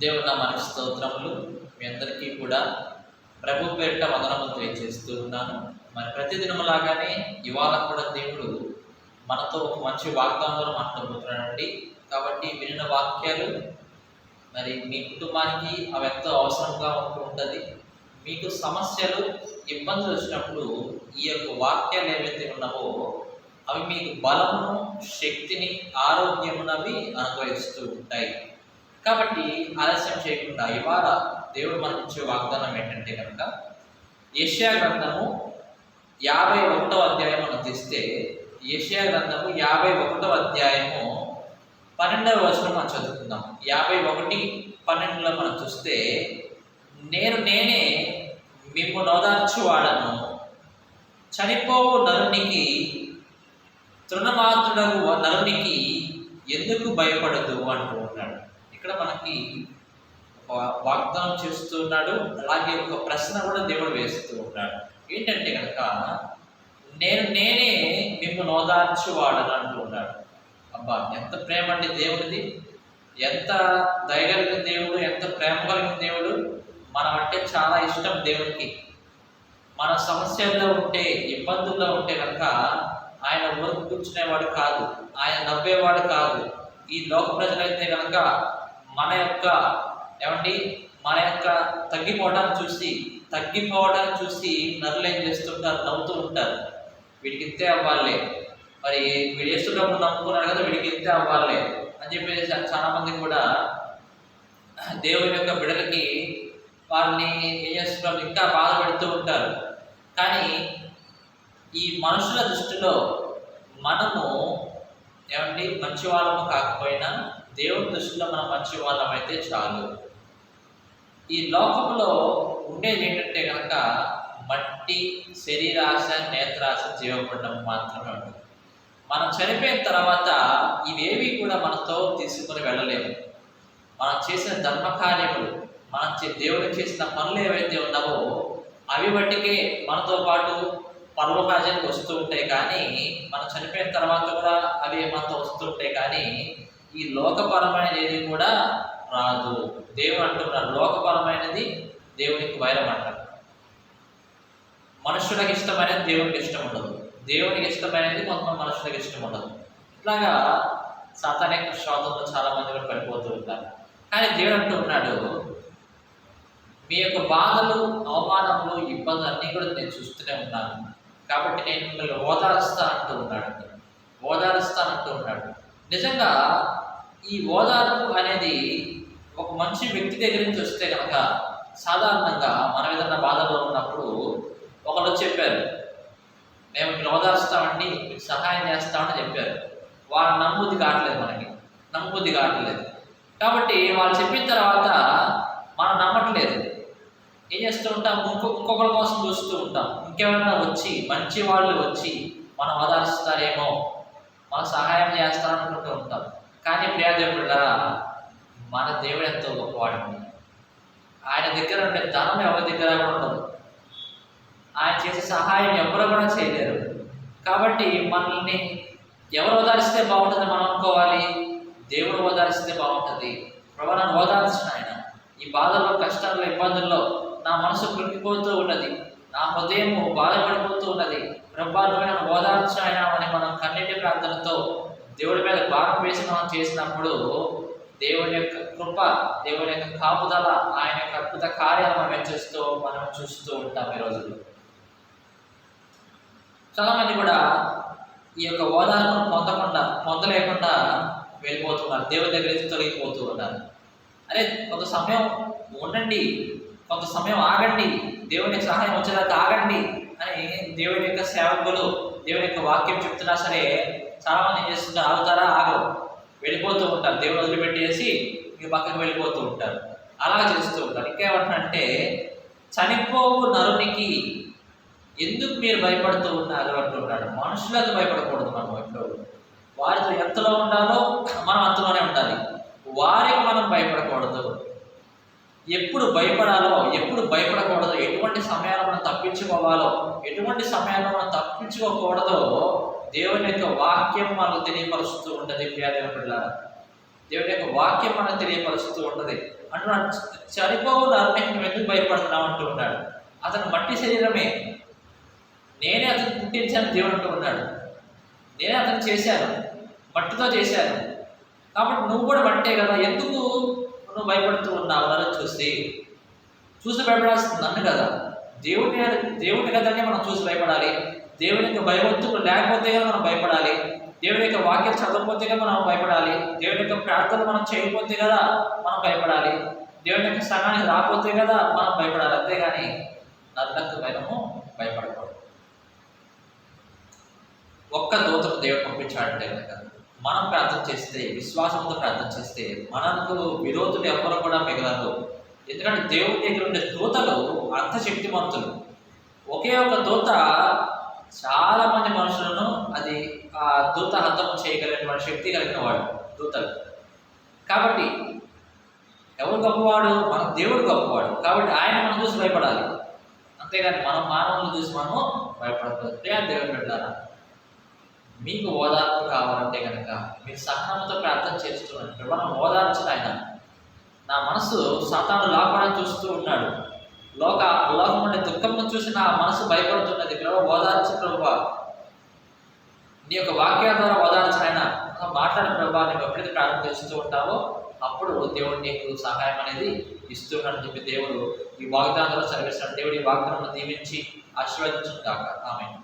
దేవుని నామానికి స్తోత్రములు. మీ అందరికీ కూడా ప్రభు పేరిట వందనములు తెలియజేస్తూ ఉన్నాను. మరి ప్రతిదినములాగానే ఇవాళ కూడా దేవుడు మనతో ఒక మంచి వాగ్దానాలు మాట్లాడుతున్నాడండి. కాబట్టి వినిన వాక్యాలు మరి మీ కుటుంబానికి అవి ఎంతో అవసరంగా ఉంటుంది. మీకు సమస్యలు, ఇబ్బందులు వచ్చినప్పుడు ఈ యొక్క వాక్యాలు ఏవైతే ఉన్నావో అవి మీకు బలమును, శక్తిని, ఆరోగ్యమునవి అనుగ్రహిస్తూ ఉంటాయి. కాబట్టి ఆలస్యం చేయకుండా ఇవాళ దేవుడు మనకి ఇచ్చే వాగ్దానం ఏంటంటే కనుక యెషయా గ్రంథము 51వ అధ్యాయం మనం తీస్తే యెషయా గ్రంథము 51వ అధ్యాయము 12వ వచనం మనం చదువుకుందాం. 51:12లో మనం చూస్తే, నేనే మిమ్ము నోదార్చువాడను, చనిపోవు నరునికి, తృణమాత్రుడగు నరునికి ఎందుకు భయపడదు అంటూ ఉన్నాడు. ఇక్కడ మనకి ఒక వాగ్దానం చేస్తున్నాడు, అలాగే ఒక ప్రశ్న కూడా దేవుడు వేస్తూ ఉన్నాడు. ఏంటంటే కనుక నేనే మిమ్ము నోదార్చువాడని అంటూ ఉన్నాడు. అబ్బా, ఎంత ప్రేమ అండి దేవుడిది! ఎంత దయగలిగిన దేవుడు, ఎంత ప్రేమ కలిగిన దేవుడు! మనం అంటే చాలా ఇష్టం దేవుడికి. మన సమస్యల్లో ఉంటే, ఇబ్బందుల్లో ఉంటే కనుక ఆయన ఊరికి కూర్చునేవాడు కాదు, ఆయన నవ్వేవాడు కాదు. ఈ లోక ప్రజలైతే కనుక మన యొక్క తగ్గిపోవడాన్ని చూసి నరులు ఏం చేస్తుంటారు, నవ్వుతూ ఉంటారు. వీడికి ఇంతే అవ్వాలే, మరి వీడు వేస్తున్నప్పుడు నమ్ముకున్నాడు కదా, వీడికి ఇంతే అవ్వాలే అని చెప్పేసి చాలా మంది కూడా దేవుని యొక్క బిడ్డలకి వారిని ఏం చేస్తున్నారు, ఇంకా బాధ పెడుతూ ఉంటారు. కానీ ఈ మనుషుల దృష్టిలో మనము మంచి వాళ్ళము కాకపోయినా దేవుని దృష్టిలో మనం మంచి వాళ్ళమైతే చాలు. ఈ లోకంలో ఉండేది ఏంటంటే కనుక మట్టి, శరీరాశ, నేత్రాశ, జీవపండం మాత్రమే ఉంటుంది. మనం చనిపోయిన తర్వాత ఇవేవి కూడా మనతో తీసుకుని వెళ్ళలేము. మనం చేసిన ధర్మకార్యములు, మనం దేవుడు చేసిన పనులు ఏవైతే ఉన్నావో అవి బట్టికే మనతో పాటు పరలోకానికి వస్తూ ఉంటాయి. కానీ మనం చనిపోయిన తర్వాత కూడా అవి మనతో వస్తూ ఉంటాయి. కానీ ఈ లోకపరమైనది ఏది కూడా రాదు. దేవుడు అంటున్నాడు, లోకపరమైనది దేవునికి వైరం అంటారు. మనుషులకు ఇష్టమైనది దేవునికి ఇష్టం ఉండదు, దేవునికి ఇష్టమైనది కొంతమంది మనుషులకు ఇష్టం ఉండదు. ఇట్లాగా సాతానిక శోధనలో చాలా మంది కూడా పడిపోతూ ఉంటారు. కానీ దేవుడు అంటూ ఉన్నాడు, మీ యొక్క బాధలు, అవమానములు, ఇబ్బందులు అన్నీ కూడా నేను చూస్తూనే ఉన్నాను. కాబట్టి నేను మిమ్మల్ని ఓదారుస్తానంటూ ఉన్నాడు. నిజంగా ఈ ఓదార్పు అనేది ఒక మంచి వ్యక్తి దగ్గర నుంచి వస్తే కనుక, సాధారణంగా మనం ఏదైనా బాధలో ఉన్నప్పుడు ఒకళ్ళు చెప్పారు, మేము మీరు ఓదారుస్తామండి, మీకు సహాయం చేస్తామని చెప్పారు. వాళ్ళు నమ్మబుద్ధి కావట్లేదు. కాబట్టి వాళ్ళు చెప్పిన తర్వాత మనం నమ్మట్లేదు. ఏం చేస్తూ ఉంటాం, ఇంకొకరి కోసం చూస్తూ ఉంటాం. ఇంకెవరైనా వచ్చి, మంచి వాళ్ళు వచ్చి మనం ఓదారుస్తారేమో, మన సహాయం చేస్తారనుకుంటూ ఉంటాం. కానీ ప్రియదేవుడా, మన దేవుడు ఎంతో గొప్పవాడండి. ఆయన దగ్గర ఉండే ధనం ఎవరి దగ్గర కూడా ఉండదు. ఆయన చేసే సహాయం ఎవరు కూడా చేయలేరు. కాబట్టి మనల్ని ఎవరు ఓదారిస్తే బాగుంటుంది మనం అనుకోవాలి, దేవుడు ఓదారిస్తే బాగుంటుంది. ప్రభు నన్ను ఓదార్చిన ఆయన, ఈ బాధల్లో, కష్టాల్లో, ఇబ్బందుల్లో నా మనసు కృంగిపోతూ ఉన్నది, నా హృదయం బాధపడిపోతూ ఉన్నది. ప్రభు నువ్వు నన్ను ఓదార్చిన ఆయన అని మనం కన్నీటి ప్రార్థనతో దేవుడి మీద భారం వేసి మనం చేసినప్పుడు దేవుని యొక్క కృప, దేవుని యొక్క కాపుదల, ఆయన యొక్క అద్భుత కార్యాలు మనం చూస్తూ ఉంటాం. ఈ రోజుల్లో చాలామంది కూడా ఈ యొక్క ఓదార్పును పొందలేకుండా వెళ్ళిపోతున్నారు, దేవుని దగ్గర నుంచి తొలగిపోతూ ఉన్నారు. అరే, కొంత సమయం ఉండండి, కొంత సమయం ఆగండి, దేవునికి సహాయం వచ్చేదాకా ఆగండి అని దేవుని యొక్క సేవకులు, దేవుని యొక్క వాక్యం చెప్తున్నా సరే చాలామంది ఏం చేస్తుంటారు, ఆగరు, వెళ్ళిపోతూ ఉంటారు. దేవుడు వదిలిపెట్టేసి ఇక పక్కకు వెళ్ళిపోతూ ఉంటారు. అలా చేస్తూ ఉంటారు. ఇంకేమంటారంటే, చనిపోవు నరునికి ఎందుకు మీరు భయపడుతూ ఉన్నారు అంటున్నాడు. మనుషులకు భయపడకూడదు. మనం ఎప్పుడు వారితో ఎంతలో ఉండాలో మనం అంతలోనే ఉండాలి. వారికి మనం భయపడకూడదు. ఎప్పుడు భయపడాలో, ఎప్పుడు భయపడకూడదు, ఎటువంటి సమయాల్లో మనం తప్పించుకోవాలో, ఎటువంటి సమయాల్లో మనం తప్పించుకోకూడదో దేవుని యొక్క వాక్యం మనకు తెలియపరుస్తూ ఉంటుంది. ప్రియదేవుని బిడ్డలారా, దేవుని యొక్క వాక్యం మనకు తెలియపరుస్తూ ఉంటుంది. అంటున్నాడు, చనిపోవు నరుని నువ్వు ఎందుకు భయపడుతున్నావు అంటూ ఉన్నాడు. అతను మట్టి శరీరమే, నేనే అతను పుట్టించాను దేవుడు అంటూ ఉన్నాడు. నేనే అతను చేశాను, మట్టితో చేశాను, కాబట్టి నువ్వు కూడా మట్టే కదా, ఎందుకు నువ్వు భయపడుతూ ఉన్నావు నన్ను చూసి భయపడాల్సింది నన్ను కదా. దేవుని కదనే మనం చూసి భయపడాలి. దేవుని యొక్క భయవంతుడు లేకపోతే కదా మనం భయపడాలి. దేవుని యొక్క వాక్యం చదవకపోతే కదా మనం భయపడాలి. దేవుని యొక్క ప్రార్థన మనం చేయకపోతే కదా మనం భయపడాలి. దేవుని యొక్క స్థానానికి రాకపోతే కదా మనం భయపడాలి. అంతేగాని నరులకు మనము భయపడకూడదు. ఒక్క దూతకు దేవుడు పంపించాడంటే కనుక మనం ప్రార్థన చేస్తే, విశ్వాసంతో ప్రార్థన చేస్తే మనకు విరోధులు ఎవరు కూడా మిగలదు. ఎందుకంటే దేవుని దగ్గర ఉండే దూతలు అంత శక్తివంతులు. ఒకే ఒక దూత చాలా మంది మనుషులను ఆ దూత హతం చేయగలిగిన శక్తి కలిగిన వాడు దూతలు. కాబట్టి ఎవరు గొప్పవాడు? మన దేవుడు గొప్పవాడు. కాబట్టి ఆయన మనం చూసి భయపడాలి. అంతేగాని మనం మానవులను చూసి మనము భయపడకూడదు. దేవుని బిడ్డలారా, మీకు ఓదార్పు కావాలంటే కనుక మీరు సహనంతో ప్రార్థన చేస్తున్నారు. మనం ఓదార్చిన ఆయన, నా మనసు సాతాను లాభాన్ని చూస్తూ ఉన్నాడు, లోకం ఉండే దుఃఖంను చూసి నా మనసు భయపడుతున్నది, ప్రభు ఓదార్చు ప్రభు, నీ యొక్క వాక్యాల ద్వారా ఓదార్చిన ఆయన మాట్లాడిన ప్రభావ నీకు ఎప్పుడైతే ప్రార్థన చేస్తూ ఉంటావో అప్పుడు దేవుడు నీకు సహాయం అనేది ఇస్తున్నాడని చెప్పి దేవుడు ఈ వాగ్దానంలో సెలవిస్తున్నాడు. దేవుడు ఈ వాగ్దానం దీవించి ఆశీర్వదించుగాక. ఆమేన్.